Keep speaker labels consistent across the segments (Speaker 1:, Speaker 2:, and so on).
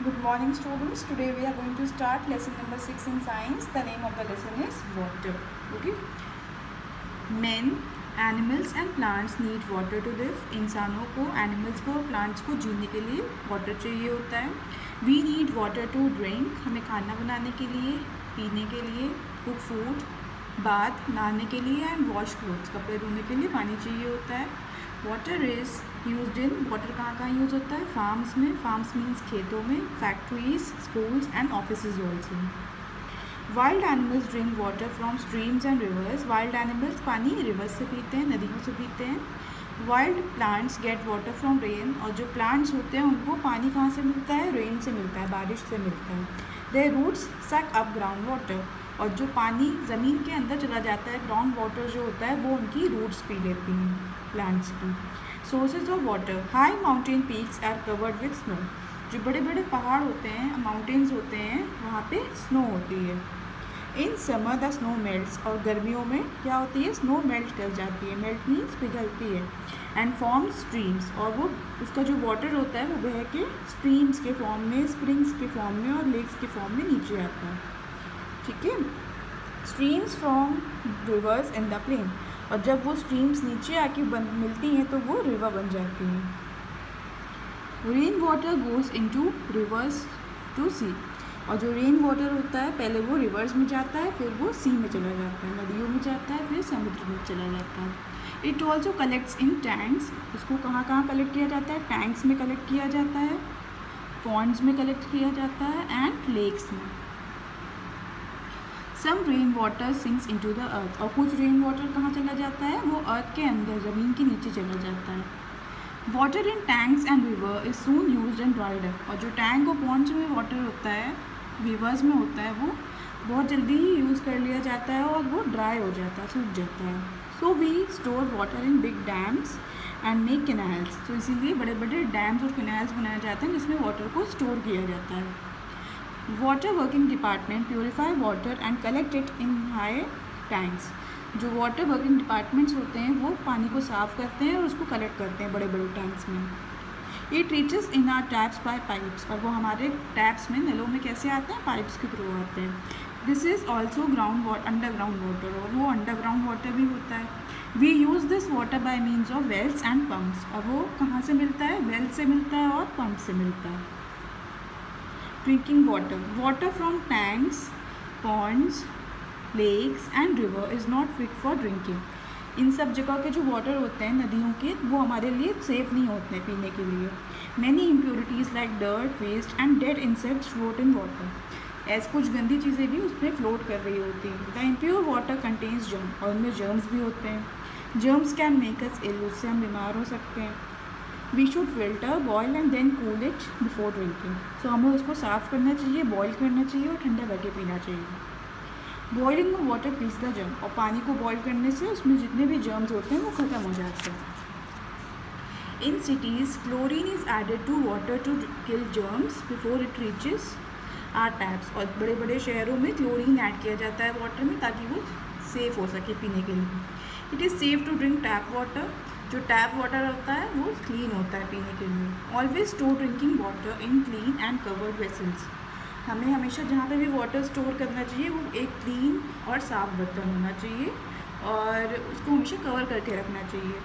Speaker 1: Good morning students. Today we are going to start lesson number 6 in science. The name of the lesson is water. Okay. Men, animals and plants need water to live. इंसानों को, animals को और plants को जीने के लिए water चाहिए होता है. We need water to drink. हमें खाना बनाने के लिए, पीने के लिए, cook food, bath, नहाने के लिए and wash clothes. कपड़े धोने के लिए पानी चाहिए होता है. Water is used in, water कहाँ कहाँ यूज़ होता है? फार्म्स में. फार्म्स मीन्स खेतों में, factories, schools and offices also. Wild animals drink water from streams and reverse. Wild animals पानी रिवर्स से पीते हैं, नदियों से पीते हैं. Wild plants get water from rain. और जो प्लांट्स होते हैं उनको पानी कहाँ से मिलता है? रेन से मिलता है, बारिश से मिलता है. देयर रूट्स सक अप ग्राउंड वाटर. और जो पानी ज़मीन के अंदर चला जाता है, ग्राउंड वाटर जो होता है वो उनकी रूट्स पी लेती हैं प्लांट्स की. Sources of water. High mountain peaks are covered with snow. जो बड़े बड़े पहाड़ होते हैं, माउंटेन्स होते हैं, वहाँ पे स्नो होती है. In summer the snow melts. और गर्मियों में क्या होती है? स्नो मेल्ट कर जाती है. मेल्ट मीन्स पिघलती है. And form streams. और वो उसका जो वाटर होता है वो बह के स्ट्रीम्स के फॉर्म में, स्प्रिंग्स के फॉर्म में और लेक्स के फॉर्म में नीचे आता है. ठीक है. Streams from rivers in the plain. और जब वो स्ट्रीम्स नीचे आके मिलती हैं तो वो रिवर बन जाती हैं. Rain water goes into rivers to sea. और जो रेन वाटर होता है पहले वो रिवर्स में जाता है, फिर वो सी में चला जाता है, नदियों में जाता है, फिर समुद्र में चला जाता है. It also collects in tanks. उसको कहाँ कहाँ कलेक्ट किया जाता है? टैंक्स में कलेक्ट किया जाता है, पॉन्ड्स में कलेक्ट किया जाता है एंड लेक्स में. Some rain water sinks into the earth. और कुछ रेन वाटर कहाँ चला जाता है? वो अर्थ के अंदर, ज़मीन के नीचे चला जाता है. Water in tanks and river is soon used and dried up. और जो टैंक और पॉन्ड्स में वाटर होता है, रिवर्स में होता है, वो बहुत जल्दी ही यूज़ कर लिया जाता है और वो ड्राई हो जाता है, सूख जाता है. So we store water in big dams and make canals. तो इसीलिए बड़े बड़े डैम्स और कैनाल्स बनाए जाते हैं जिसमें वाटर को स्टोर किया जाता है. Water working department purify water and collect it in high tanks. जो वाटर वर्किंग डिपार्टमेंट्स होते हैं वो पानी को साफ़ करते हैं और उसको कलेक्ट करते हैं बड़े बड़े टैंक्स में. It reaches in our taps by pipes. और वो हमारे टैप्स में, नलों में कैसे आते हैं? पाइप्स के थ्रू आते हैं. This is also ground water, underground water. और वो अंडरग्राउंड वाटर भी होता है. We use this water by means of wells and pumps. और वो कहाँ से मिलता है? वेल से मिलता है और पम्प से मिलता है. Drinking water. Water from tanks, ponds, lakes and river is not fit for drinking. इन सब जगह के जो वाटर होते हैं नदियों के, वो हमारे लिए सेफ़ नहीं होते हैं पीने के लिए. Many impurities like dirt, waste and dead insects float in water. ऐसे कुछ गंदी चीज़ें भी उसमें फ्लोट कर रही होती हैं. The impure water contains germ. और उनमें जर्म्स भी होते हैं. Germs can make us ill. उससे हम बीमार हो सकते हैं. We should filter, boil and then cool it before drinking. So हमें उसको साफ़ करना चाहिए, बॉयल करना चाहिए और ठंडा करके पीना चाहिए. बॉइलिंग में वाटर पीस द जर्म. और पानी को बॉयल करने से उसमें जितने भी जर्म्स होते हैं वो ख़त्म हो जाते हैं. In cities chlorine is added to water to kill germs before it reaches our taps. और बड़े बड़े शहरों में क्लोरीन ऐड किया जाता है वाटर में ताकि वो सेफ़ हो सके पीने के लिए. It is safe to drink tap water. जो टैप वाटर होता है वो क्लीन होता है पीने के लिए. Always store drinking water in clean and covered vessels. हमें हमेशा जहाँ पे भी वाटर स्टोर करना चाहिए वो एक क्लीन और साफ़ बर्तन होना चाहिए और उसको हमेशा कवर करके रखना चाहिए.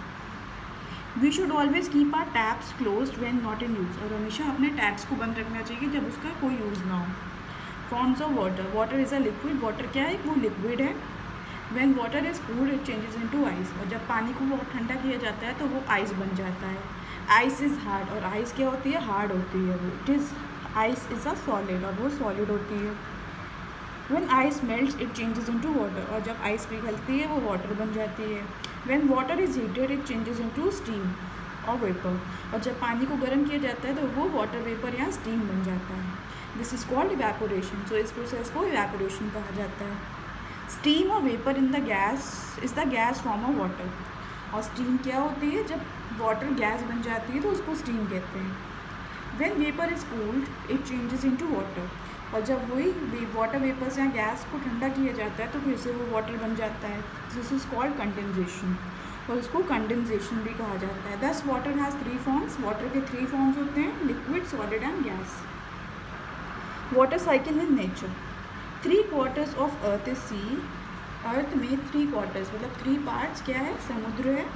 Speaker 1: We should always keep our taps closed when not in use. और हमेशा अपने टैप्स को बंद रखना चाहिए जब उसका कोई यूज़ ना हो. Forms of water. Water is a liquid. Water क्या है? वो लिक्विड है. When water is cooled, it changes into ice. और जब पानी को बहुत ठंडा किया जाता है तो वो आइस बन जाता है. Ice is hard. और आइस क्या होती है? हार्ड होती है वो. It is ice is a solid. और वो सॉलिड होती है. When ice melts, it changes into water. और जब आइस पिघलती है वो वाटर बन जाती है. When water is heated, it changes into steam और वेपर. और जब पानी को गर्म किया जाता है तो वो वाटर वेपर या स्टीम बन जाता है. This is called evaporation. So इस प्रोसेस को इवेपोरेशन कहा जाता है. स्टीम और vapour in the gas is the gas form of water. और स्टीम क्या होती है? जब वाटर गैस बन जाती है तो उसको स्टीम कहते हैं. When vapour is cooled it changes into water. और जब वही वाटर वेपर्स या गैस को ठंडा किया जाता है तो फिर से वो वाटर बन जाता है. This is called condensation. और उसको कंडेंसेशन भी कहा जाता है. This water has 3 forms. Water के 3 फॉर्म्स होते हैं: liquid, solid and gas. Water cycle in nature, 3/4 of earth is sea, earth में 3/4 मतलब 3 पार्ट्स क्या है, समुद्र है,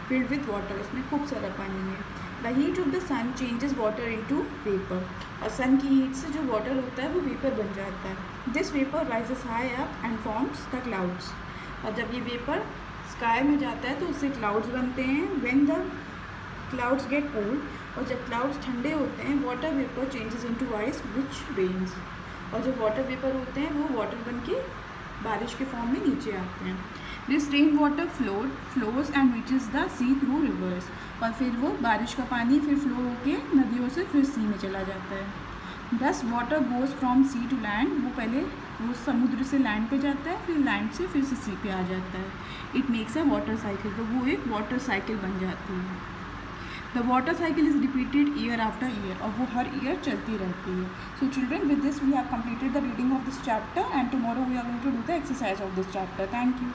Speaker 1: फिल्ड विथ वाटर, इसमें खूब सारा पानी है। The heat of the sun changes water into vapour, और सन की हीट से जो वाटर होता है वो वेपर बन जाता है। This vapour rises high up and forms the clouds, और जब ये वेपर स्काई में जाता है तो उससे क्लाउड्स बनते हैं। When the clouds get cold, और जब क्लाउड्स ठंडे होते हैं, water vapour changes into ice which rains, और जो वाटर वेपर होते हैं वो वाटर बन के बारिश के फॉर्म में नीचे आते हैं। This rain water flows and reaches the sea through rivers, और फिर वो बारिश का पानी फिर फ्लो होके नदियों से फिर सी में चला जाता है। This water goes from sea to land, वो पहले वो समुद्र से लैंड पे जाता है, फिर लैंड से फिर से सी पे आ जाता है। It makes a water cycle, तो वो एक वाटर साइकिल बन जाती है। The water cycle is repeated year after year, और वो हर ईयर चलती रहती है। So children, with this we have completed the reading of this chapter, and tomorrow we are going to do the exercise of this chapter. Thank you.